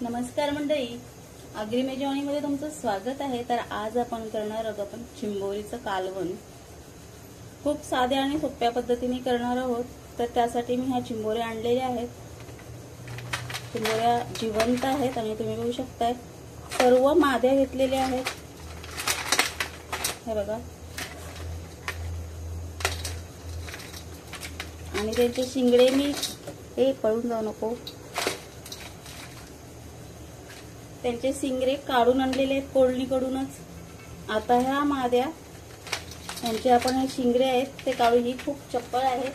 नमस्कार मंडळी, अग्रिमे जेवणीमध्ये तुमचं स्वागत आहे। तर आज आपण करणार आहोत चिंबोरीचं कालवण। खूप साध्या आणि सोप्या पद्धतीने करणार आहोत। तर त्यासाठी मी ह्या चिंबोऱ्या आणलेल्या आहेत। चिंबोऱ्या जिवंत आहेत आणि तुम्ही बघू शकताय सर्व माद्या घेतलेल्या आहेत। हे बघा, आणि त्यांचे शिंगडे मी पळून जाऊ नको, त्यांचे शिंगडे काढून आणलेले आहेत कोळणीकडूनच। आता ह्या माद्या यांचे आपण हे शिंगडे आहेत ते काढू। ही खूप चप्पळ आहेत,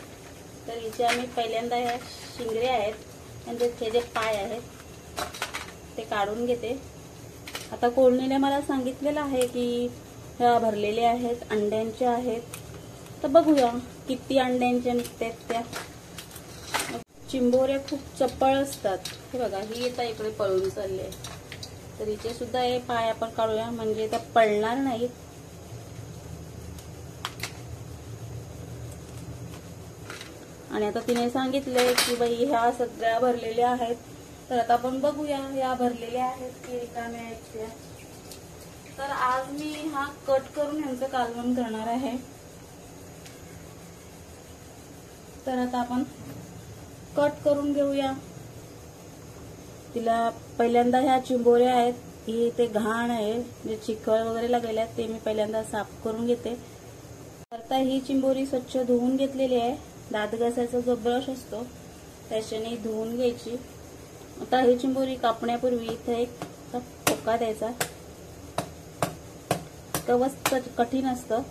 तर हिचे आम्ही पहिल्यांदा ह्या शिंगडे आहेत त्यांचे जे पाय आहेत ते काढून घेते। आता कोळणीने मला सांगितलेलं आहे की ह्या भरलेल्या आहेत, अंड्यांच्या आहेत। तर बघूया किती अंड्यांच्या निघतात त्या। चिंबोऱ्या खूप चप्पळ असतात। हे बघा, ही आता इकडे पळून चालले, तर हिचे सुद्धा हे पाय आपण काढूया म्हणजे त्या पळणार नाहीत। आणि आता तिने सांगितलंय की बाई ह्या सगळ्या भरलेल्या आहेत। तर आता आपण बघूया ह्या भरलेल्या आहेत की रिकाम्या आहेत त्या। तर आज मी हा कट करून ह्यांचं कालवण करणार आहे। तर आता आपण कट करून घेऊया। तिला पहिल्यांदा ह्या चिंबोऱ्या आहेत, ही ते घाण आहे जे चिखल वगैरे लागलेले आहेत ते मी पहिल्यांदा साफ करून घेते। आता ही चिंबोरी स्वच्छ धुवून घेतलेली आहे। दात घासायचा जो ब्रश असतो त्याच्याने धुवून घ्यायची। आता ही चिंबोरी कापण्यापूर्वी इथे एक पोका द्यायचा। कवच कठीण असतं।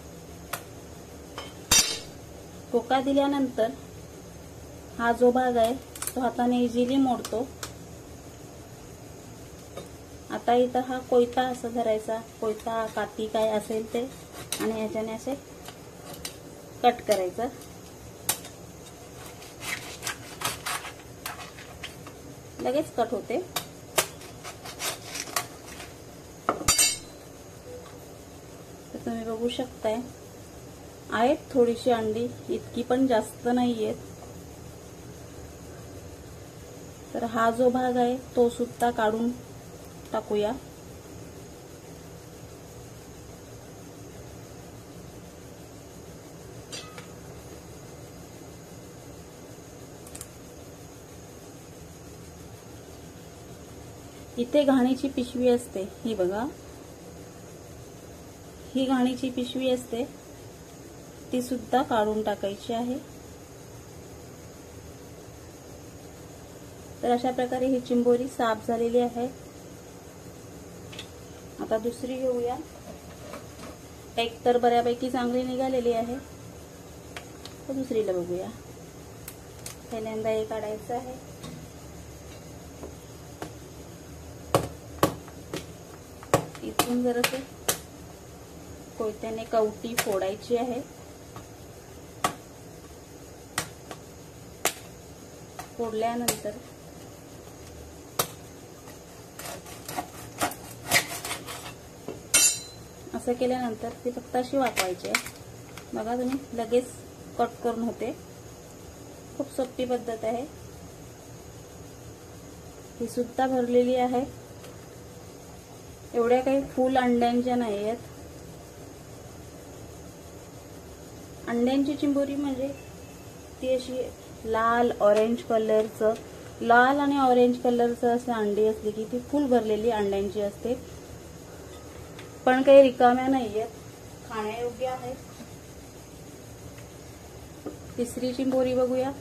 पोका दिल्यानंतर हा जो भाग आहे तो हाताने इझिली मोडतो। आता इथं हा कोयता असा धरायचा, कोयता काठी काय असेल ते, आणि याच्याने असे कट करायचं। लगेच कट होते। तर तुम्ही बघू शकताय आहेत थोडीशी अंडी, इतकी पण जास्त नाहीयेत। तर हा जो भाग आहे तो सुद्धा काढून टाकूया। इथे घाणीची पिशवी असते, ही बघा, ही घाणीची पिशवी असते, ती सुद्धा काढून टाकायची आहे। तर अशा प्रकारे ही चिंबोरी साफ झालेली आहे। आता दुसरी घेऊया। एक तर बऱ्यापैकी चांगली निघालेली आहे, तर दुसरीला बघूया। पहिल्यांदा हे काढायचं आहे। इथून जरासे कोयत्याने कवटी फोडायची आहे। फोडल्यानंतर असं केल्यानंतर ती फक्त अशी वाकवायची आहे। बघा तुम्ही, लगेच कट करून होते। खूप सोपी पद्धत आहे। ही सुद्धा भरलेली आहे। एवढ्या काही फुल अंड्यांच्या नाही आहेत। अंड्यांची चिंबोरी म्हणजे ती अशी लाल ऑरेंज कलरचं, लाल आणि ऑरेंज कलरचं असं अंडी असली की ती फुल भरलेली अंड्यांची असते, पण काही रिकाम्या नाहीयेत, खाण्यायोग्य आहेत। तिसरी चिंबोरी बघूया।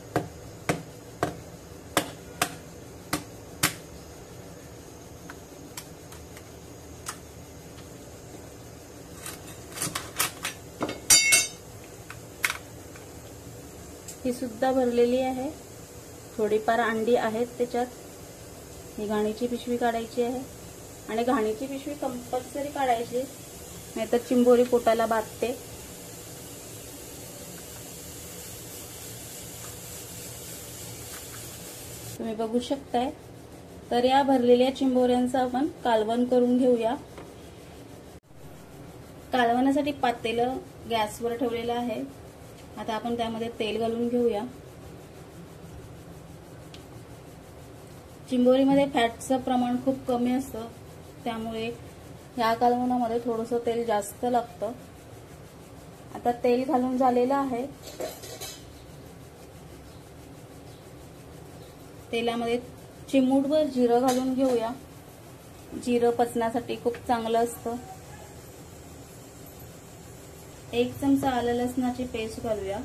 ही सुद्धा भरलेली आहे। थोडीफार अंडी आहेत त्याच्यात। ही घाणीची पिशवी काढायची आहे, आणि घाणीची पिशवी कंपल्सरी काढायची, नाहीतर चिंबोरी पोटाला बाधते। तुम्ही बघू शकताय। तर या भरलेल्या चिंबोऱ्यांचं आपण कालवण करून घेऊया। कालवणासाठी पातेलं गॅसवर ठेवलेलं आहे। आता आपण त्यामध्ये तेल घालून घेऊया। चिंबोरीमध्ये फॅटचं प्रमाण खूप कमी असतं, त्यामुळे या कालवणामध्ये थोडंसं तेल जास्त लागतं. आता तेल घालून झालेलं आहे. तेलामध्ये चिमूटभर जिरं घालून घेऊया. जिरं पचण्यासाठी खूप चांगलं असतं. 1 चमचा आलं लसणाची पेस्ट घालूया.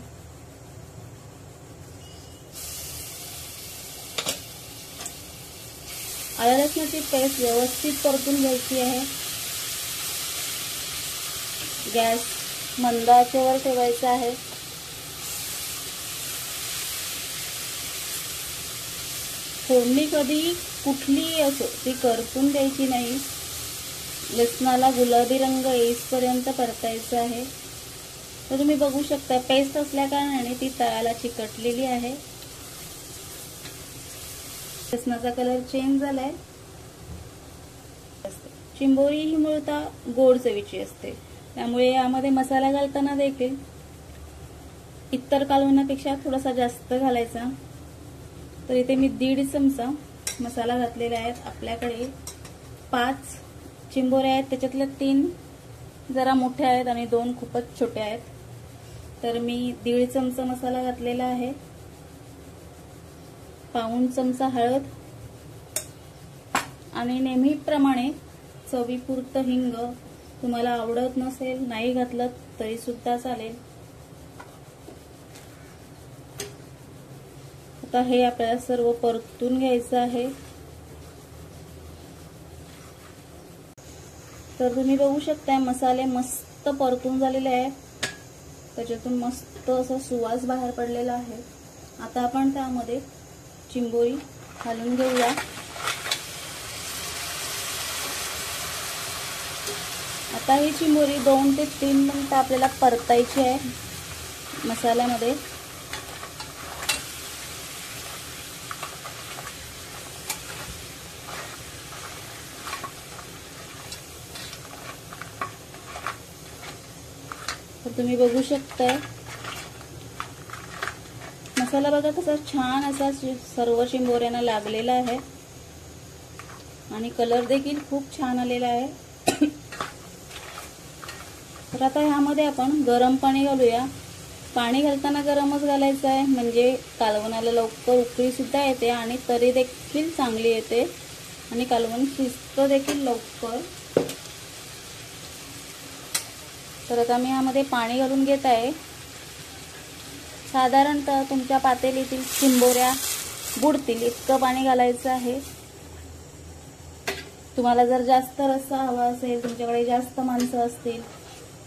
आलं लसणाची पेस्ट व्यवस्थित परतून घ्यायची आहे. गॅस मंद आचेवर ठेवायचा आहे. फोडणी कधी कुठलीही असो ती करपून द्यायची नाही. लसणाला गुलाबी रंग येईपर्यंत परतायचं आहे. तर तुम्ही बघू शकता पेस्ट असल्या कारणाने ती तळाला चिकटलेली आहे. लसणाचा कलर चेंज झालाय. चिंबोरी ही मूळतः गोड चवीची असते, त्यामुळे यामध्ये मसाला घालताना देखील इतर कालवणापेक्षा थोडासा जास्त घालायचा. तर इथे मी 1.5 चमचा मसाला घातलेला आहे. आपल्याकडे 5 चिंबोऱ्या आहेत, त्याच्यातल्या 3 जरा मोठ्या आहेत आणि 2 खूपच छोट्या आहेत. तर मी 1.5 चमचा मसाला घातलेला आहे. पाऊण चमचा हळद आणि नेहमीप्रमाणे चवीपुरतं हिंग. तुम्हाला आवडत नसेल नाही घातलं तरी सुद्धा चालेल. आता हे आपल्याला सर्व परतून घ्यायचं आहे. तर तुम्ही बघू शकता मसाले मस्त परतून झालेले आहेत. त्याच्यातून मस्त असा सुवास बाहेर पडलेला आहे. आता आपण त्यामध्ये चिंबोरी घालून घेऊया. आता ही चिंबोरी 2 ते 3 मिनिटं आपल्याला परतायची आहे मसाल्यामध्ये. तर तुम्ही बघू शकताय मसाला बघा कसा छान असा सर्व चिंबोऱ्यांना लागलेला आहे आणि कलर देखील खूप छान आलेला आहे. तर आता ह्यामध्ये आपण गरम पाणी घालूया. पाणी घालताना गरमच घालायचं आहे, म्हणजे कालवणाला लवकर उकळी सुद्धा येते आणि तरी देखील चांगली येते आणि कालवण शिजतं देखील लवकर. तर आता मी यामध्ये पाणी घालून घेत आहे. साधारणतः तुमच्या पातेलीतील चिंबोऱ्या बुडतील इतकं पाणी घालायचं आहे. तुम्हाला जर जास्त रस्सा हवा असेल, तुमच्याकडे जास्त माणसं असतील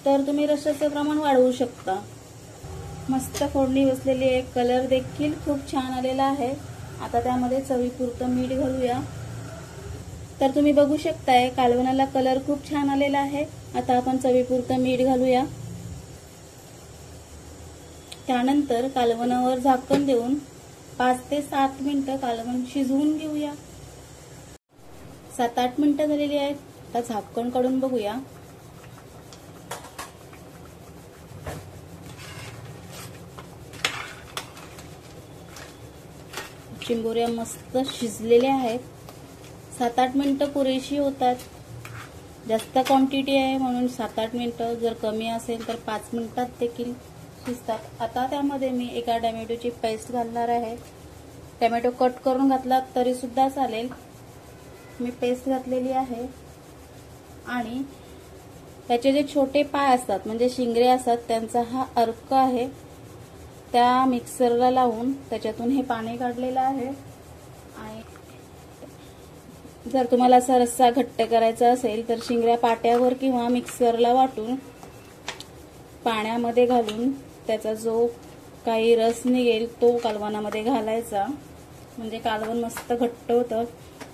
तर तुम्ही रस्स्याचं प्रमाण वाढवू शकता. मस्त फोडणी बसलेली आहे. कलर देखील खूप छान आलेला आहे. आता त्यामध्ये चवीपुरतं मीठ घालूया. तर तुम्ही बघू शकताय कालवणाला कलर खूप छान आलेला आहे. आता आपण चवीपुरतं मीठ घालूया. त्यानंतर कालवणावर झाकण देऊन 5 ते 7 मिनिटं कालवण शिजवून घेऊया. 7-8 मिनिटं झालेली आहेत. आता झाकण काढून बघूया. चिंबोऱ्या मस्त शिजलेल्या आहेत. 7-8 मिनिटं पुरेशी होतात. जास्त क्वांटिटी आहे म्हणून 7-8 मिनिटं, जर कमी असेल तर 5 मिनिटात देखील शिजतात. आता त्यामध्ये मी एका टोमॅटोची पेस्ट घालणार आहे. टोमॅटो कट करून घातला तरी सुद्धा चालेल. मी पेस्ट घातलेली आहे आणि त्याचे जे छोटे पाय असतात म्हणजे शिंगरे असतात त्यांचा हा अर्क आहे, त्या मिक्सरला लावून त्याच्यातून हे पाणी काढलेलं आहे. आणि जर तुम्हाला असा रस्सा घट्ट करायचा असेल तर शिंगऱ्या पाट्यावर किंवा मिक्सरला वाटून पाण्यामध्ये घालून त्याचा जो काही रस निघेल तो कालवणामध्ये घालायचा, म्हणजे कालवण मस्त घट्ट होतं.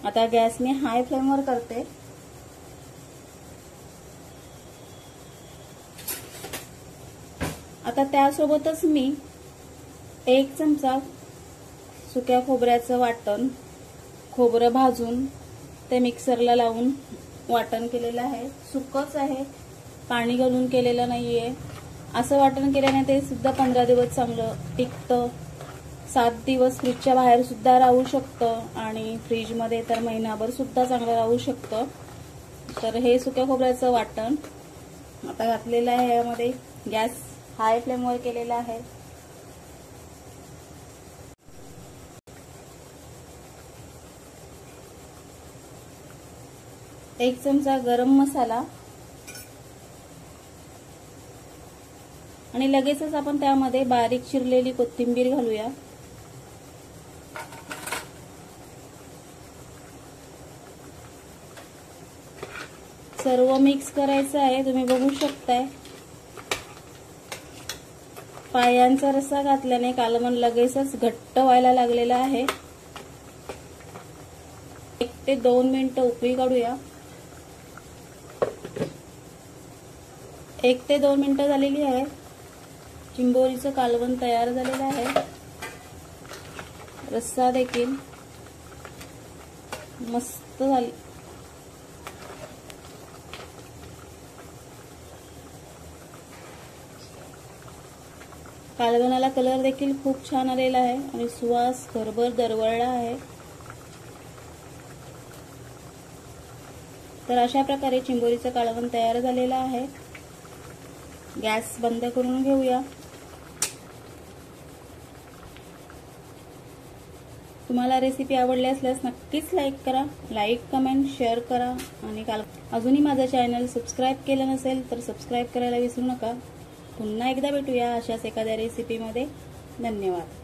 आता गॅस मी हाय फ्लेमवर करते. आता त्यासोबतच मी 1 चमचा सुक्या खोबऱ्याचं वाटण, खोबरं भाजून ते मिक्सरला लावून वाटण केलेलं आहे. सुकंच आहे, पाणी घालून केलेलं नाहीये. असं वाटण केल्याने ते सुद्धा 15 दिवस चांगलं टिकतं. 7 दिवस फ्रीजच्या बाहेर सुद्धा राहू शकतं आणि फ्रीजमध्ये तर महिनाभर सुद्धा चांगलं राहू शकतं. तर हे सुक्या खोबऱ्याचं वाटण आता घातलेलं आहे. यामध्ये गॅस हाय फ्लेमवर केलेला आहे. एक चमचा गरम मसाला आणि लगेचच आपण त्यामध्ये बारीक चिरलेली कोथिंबीर घालूया. सर्व मिक्स करायचं आहे. तुम्ही बघू शकताय पायांचा रस्सा घातल्याने कालवण लगेचच घट्ट व्हायला लागलेला आहे. 1 ते 2 मिनिटं उकळी काढूया. 1 ते 2 मिनिटं झालेली आहे. चिंबोरीचं कालवण तयार झालेलं आहे. रस्सा देखील मस्त झाली. कालवणाला कलर देखील खूप छान आलेला आहे आणि सुवास घरभर दरवळला आहे. तर अशा प्रकारे चिंबोरीचं कालवण तयार झालेलं आहे. गॅस बंद करून घेऊया. तुम्हाला रेसिपी आवडली असल्यास नक्कीच लाईक करा. लाईक, कमेंट, शेअर करा आणि अजूनही माझं चॅनल सबस्क्राईब केलं नसेल तर सबस्क्राईब करायला विसरू नका. पुन्हा एकदा भेटूया अशाच एखाद्या रेसिपीमध्ये. धन्यवाद.